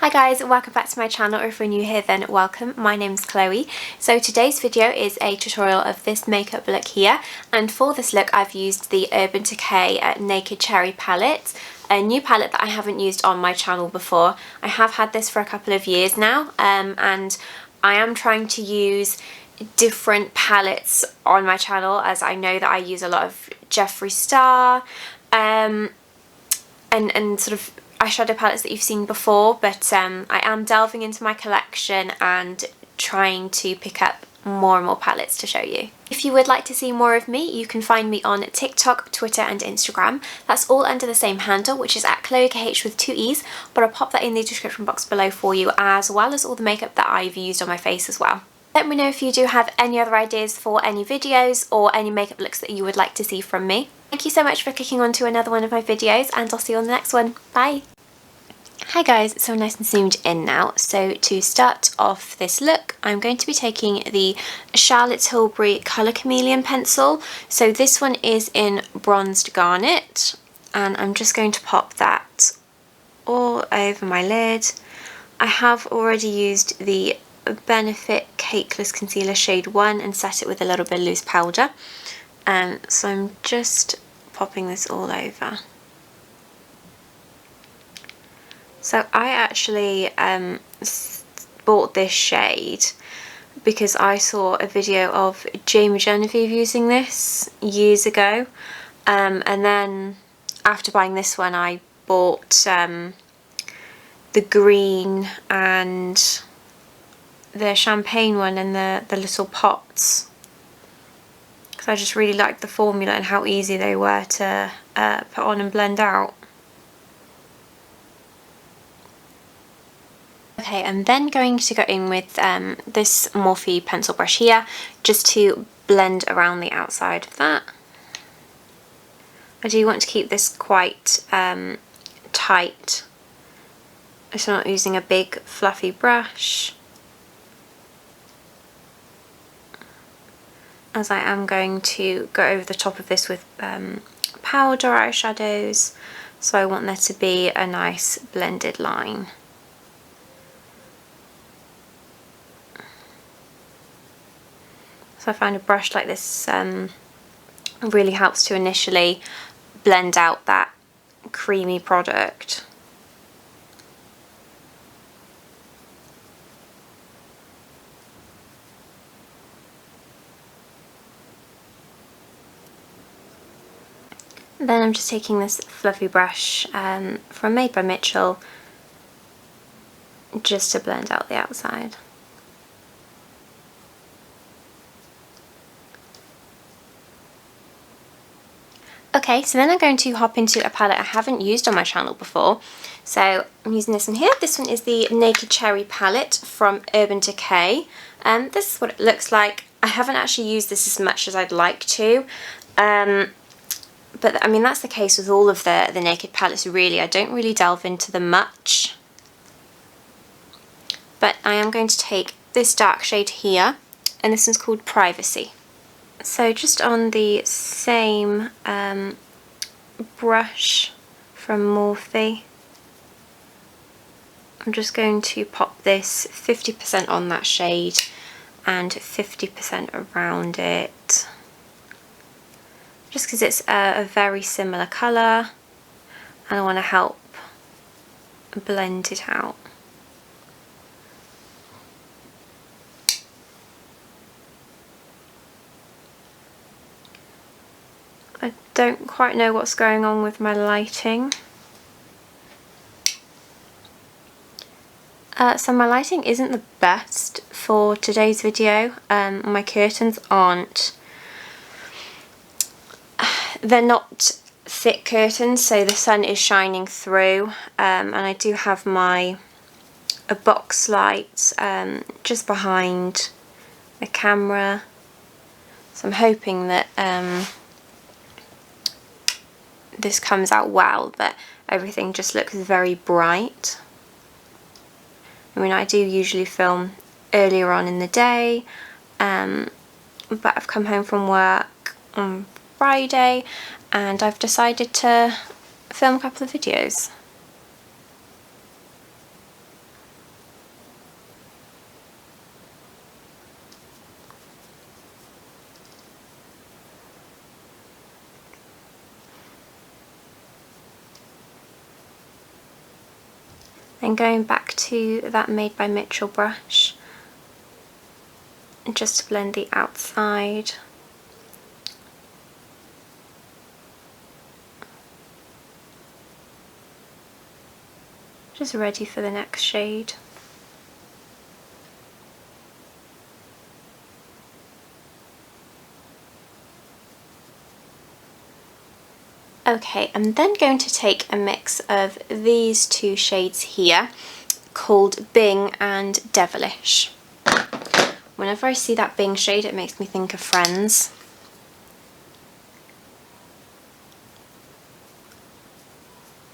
Hi guys, welcome back to my channel, or if you're new here then welcome. My name's Chloe. So today's video is a tutorial of this makeup look here, and for this look I've used the Urban Decay Naked Cherry palette, a new palette that I haven't used on my channel before. I have had this for a couple of years now, and I am trying to use different palettes on my channel, as I know that I use a lot of Jeffree Star and sort of eyeshadow palettes that you've seen before, but I am delving into my collection and trying to pick up more and more palettes to show you. If you would like to see more of me, you can find me on TikTok, Twitter and Instagram. That's all under the same handle, which is at ChloeKH with 2 E's, but I'll pop that in the description box below for you, as well as all the makeup that I've used on my face as well. Let me know if you do have any other ideas for any videos or any makeup looks that you would like to see from me. Thank you so much for clicking on to another one of my videos, and I'll see you on the next one. Bye! Hi guys, so nice and zoomed in now. So to start off this look, I'm going to be taking the Charlotte Tilbury Colour Chameleon pencil. So this one is in bronzed garnet, and I'm just going to pop that all over my lid. I have already used the Benefit Cakeless Concealer shade 1 and set it with a little bit of loose powder. So I'm just popping this all over. So I actually bought this shade because I saw a video of Jamie Genevieve using this years ago, and then after buying this one I bought the green and the champagne one and the little pots, because I just really liked the formula and how easy they were to put on and blend out. Okay, I'm then going to go in with this Morphe pencil brush here, just to blend around the outside of that. I do want to keep this quite tight, so I'm not using a big fluffy brush, as I am going to go over the top of this with powder eyeshadows, so I want there to be a nice blended line. So I find a brush like this really helps to initially blend out that creamy product. Then I'm just taking this fluffy brush from Made by Mitchell, just to blend out the outside. Okay, so then I'm going to hop into a palette I haven't used on my channel before. So I'm using this one here. This one is the Naked Cherry palette from Urban Decay. This is what it looks like. I haven't actually used this as much as I'd like to. But I mean, that's the case with all of the Naked palettes really. I don't really delve into them much. But I am going to take this dark shade here, and this one's called Privacy. So just on the same brush from Morphe, I'm just going to pop this 50% on that shade and 50% around it, just because it's a very similar colour and I want to help blend it out. I don't quite know what's going on with my lighting. So my lighting isn't the best for today's video. My curtains aren't, they're not thick curtains, so the sun is shining through, and I do have a box light just behind the camera, so I'm hoping that this comes out well, but everything just looks very bright. I mean, I do usually film earlier on in the day, but I've come home from work on Friday and I've decided to film a couple of videos. Then going back to that Made by Mitchell brush, just to blend the outside. Just ready for the next shade. Okay, I'm then going to take a mix of these two shades here called Bing and Devilish. Whenever I see that Bing shade, it makes me think of Friends.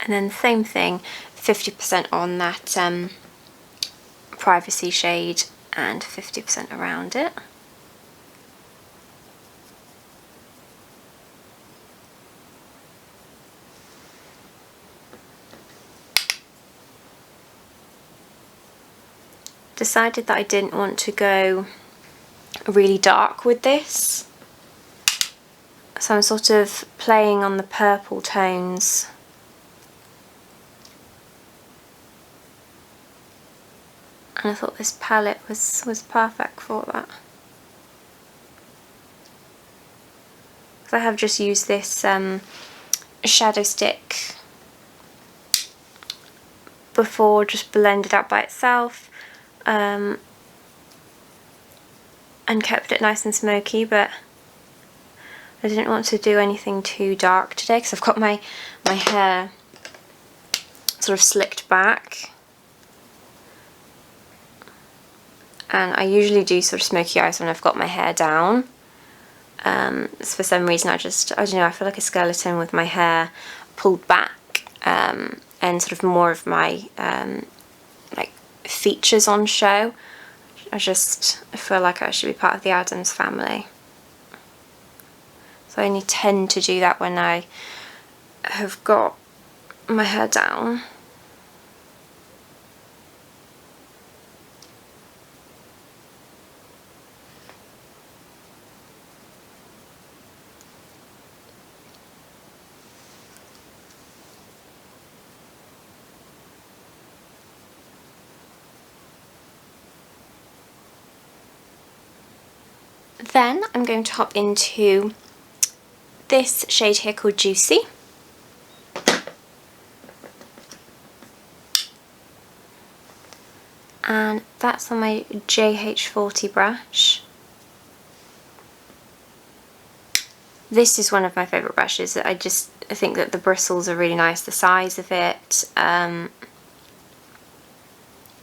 And then the same thing, 50% on that Privacy shade and 50% around it. Decided that I didn't want to go really dark with this, so I'm sort of playing on the purple tones. And I thought this palette was perfect for that. So I have just used this shadow stick before, just blended out by itself. And kept it nice and smoky, but I didn't want to do anything too dark today because I've got my hair sort of slicked back, and I usually do sort of smoky eyes when I've got my hair down. For some reason I don't know, I feel like a skeleton with my hair pulled back, and sort of more of my like features on show. I feel like I should be part of the Addams family. So I only tend to do that when I have got my hair down. Then I'm going to hop into this shade here called Juicy. And that's on my JH40 brush. This is one of my favourite brushes. I think that the bristles are really nice, the size of it,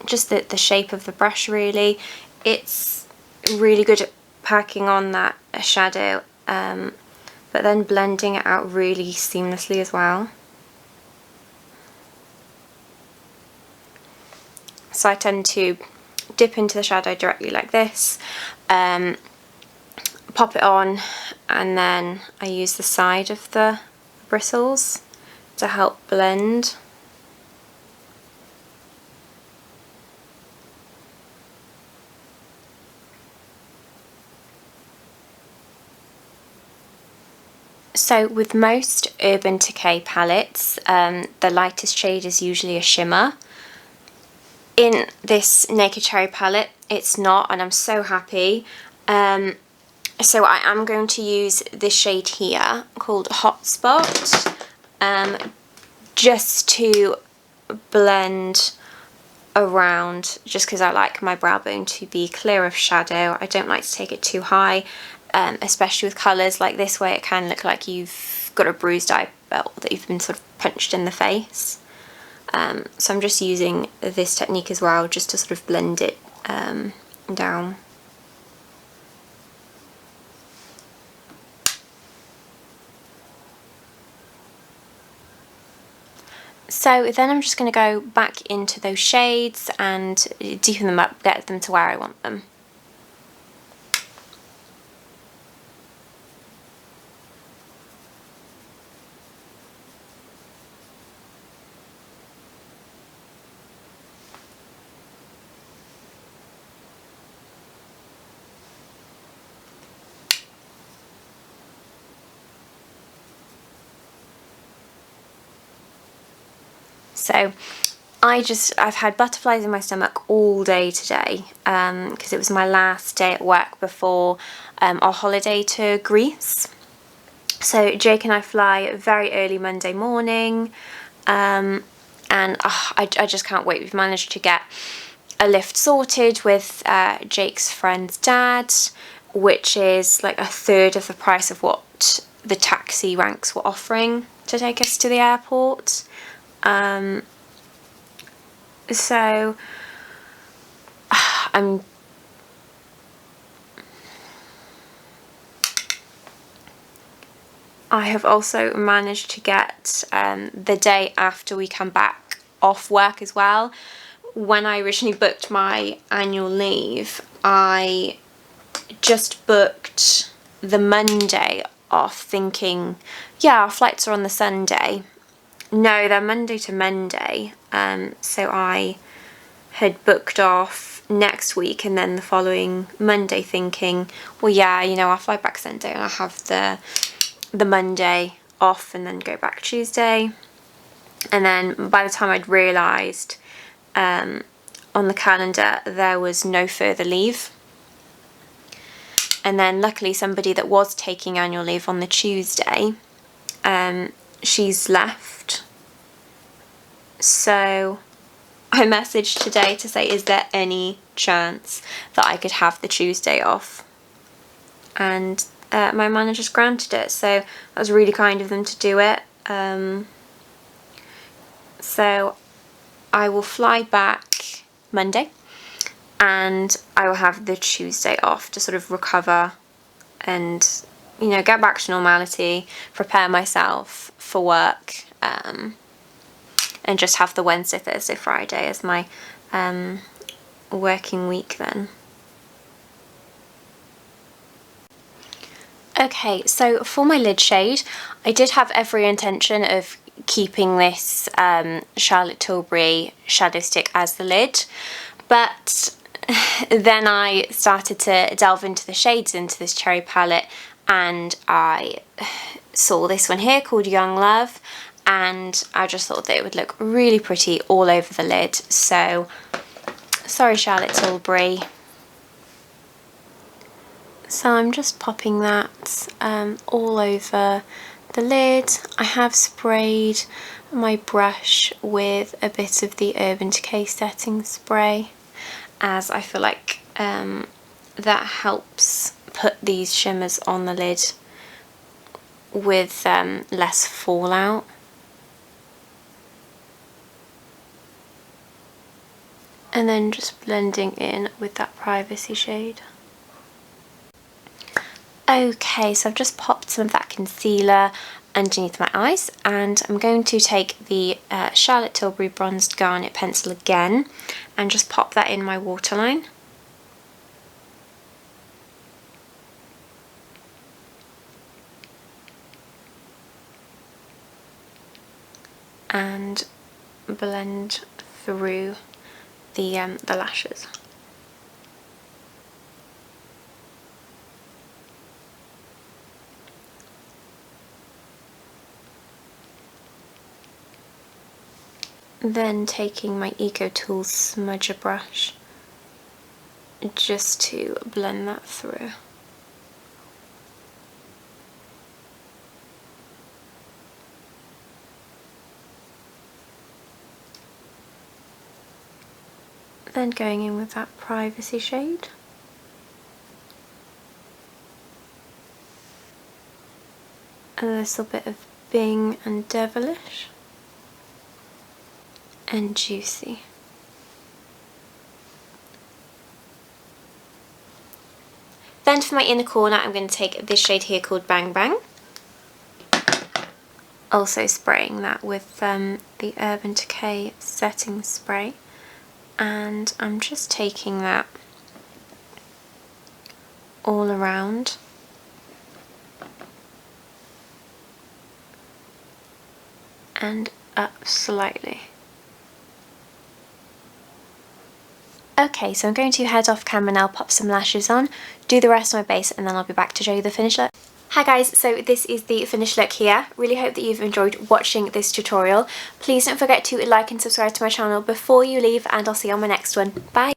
just the shape of the brush really. It's really good at packing on that shadow, but then blending it out really seamlessly as well. So I tend to dip into the shadow directly like this, pop it on, and then I use the side of the bristles to help blend. So with most Urban Decay palettes, the lightest shade is usually a shimmer. In this Naked Cherry palette, it's not, and I'm so happy. So I am going to use this shade here called Hotspot, just to blend around, just because I like my brow bone to be clear of shadow. I don't like to take it too high, especially with colours like this where it can look like you've got a bruised eyeball, that you've been sort of punched in the face. So I'm just using this technique as well, just to sort of blend it down. So then I'm just going to go back into those shades and deepen them up, get them to where I want them. So I've had butterflies in my stomach all day today because it was my last day at work before our holiday to Greece. So Jake and I fly very early Monday morning, and I just can't wait. We've managed to get a lift sorted with Jake's friend's dad, which is like 1/3 of the price of what the taxi ranks were offering to take us to the airport. So I have also managed to get the day after we come back off work as well. When I originally booked my annual leave, I just booked the Monday off thinking, yeah, our flights are on the Sunday. No, they're Monday to Monday. So I had booked off next week and then the following Monday thinking, well, yeah, you know, I'll fly back Sunday and I'll have the Monday off and then go back Tuesday. And then by the time I'd realised on the calendar there was no further leave. And then luckily somebody that was taking annual leave on the Tuesday, she's left. So I messaged today to say, is there any chance that I could have the Tuesday off? And my manager's granted it, so that was really kind of them to do it. So I will fly back Monday and I will have the Tuesday off to sort of recover and, you know, get back to normality, prepare myself for work, and just have the Wednesday, Thursday, Friday as my working week then. Okay, so for my lid shade, I did have every intention of keeping this Charlotte Tilbury shadow stick as the lid, but then I started to delve into the shades into this cherry palette and I saw this one here called Young Love, and I just thought that it would look really pretty all over the lid. So sorry, Charlotte Tilbury. So I'm just popping that all over the lid. I have sprayed my brush with a bit of the Urban Decay setting spray, as I feel like that helps put these shimmers on the lid with less fallout. And then just blending in with that Privacy shade. Okay, so I've just popped some of that concealer underneath my eyes, and I'm going to take the Charlotte Tilbury Bronzed Garnet pencil again and just pop that in my waterline. And blend through the lashes. Then taking my Eco Tools smudger brush just to blend that through. Then going in with that Privacy shade. A little bit of Bing and Devilish. And Juicy. Then for my inner corner, I'm going to take this shade here called Bang Bang. Also spraying that with the Urban Decay setting spray. And I'm just taking that all around. And up slightly. Okay, so I'm going to head off camera now, pop some lashes on, do the rest of my base, and then I'll be back to show you the finished look. Hi guys, so this is the finished look here. Really hope that you've enjoyed watching this tutorial. Please don't forget to like and subscribe to my channel before you leave, and I'll see you on my next one. Bye!